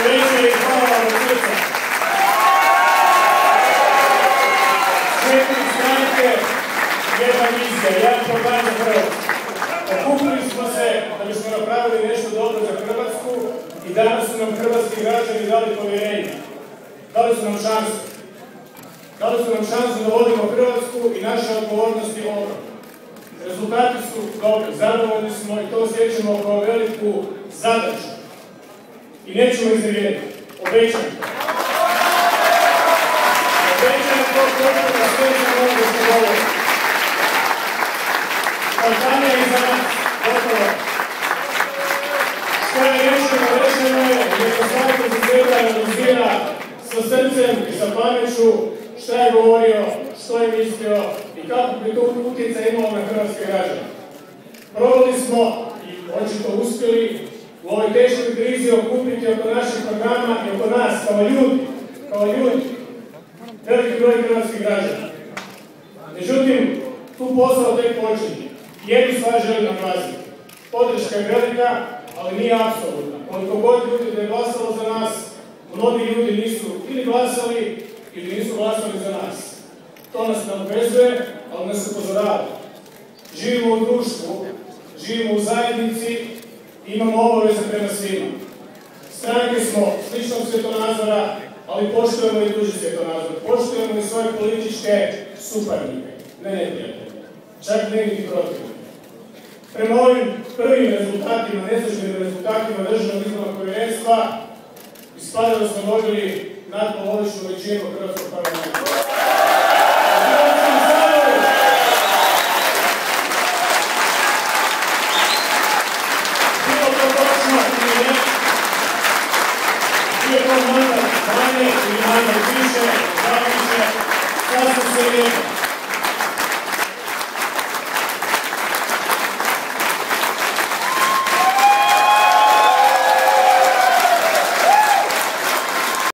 večer i hvala vam od srca. 4 stranke, jedna vizija, jedan program za Hrvatsku. Okupili smo se da bismo napravili nešto dobro za Hrvatsku i danas su nam hrvatski građani dali povjerenje. Dali su nam šansu. Dali su nam šansu da vodimo Hrvatsku i naša odgovornost je ogromna. Rezultati su dobri, zadovoljni smo i to osjećamo kao veliku zadaću. I nećemo iznevjeriti. Obećam to. Obećam to koliko da sve što mogu da se govori. Kampanja je za nas. Gotovo. Što je rečeno je, neka svako za sebe analizira sa srcem i sa pameću šta je govorio, što je mislio i kako bi to utjecaj imalo na hrvatske građane. Probali smo i očito uspjeli u ovoj teškoj krizi okupiti oko naših programa i oko nas kao ljudi, veliki broj hrvatskih građana. Međutim, tu posao tek počinje. Jednu stvar želim naglasiti. Podrška je velika, ali nije apsolutna. Koliko god ljudi da je glasalo za nas, mnogi ljudi nisu ili glasali ili nisu glasali za nas. To nas ne obvezuje, ali nas upozorava. Živimo u društvu, živimo u zajednici i imamo obaveze prema svima. Stranke smo sličnog svjetonazora, ali poštujemo i tuđi svjetonazor. Poštujemo i svoje političke suparnike, ne neprijatelje. Čak ne niti protivnike. Prema ovim prvim rezultatima, neslužbenim rezultatima Državnog izbornog povjerenstva, ispada da smo dobili nadpolovičnu većinu Hrvatskog parlamenta. Bilo to točno ili ne, bio to mandat manje ili manje više, zaviše, sasvim svejedno.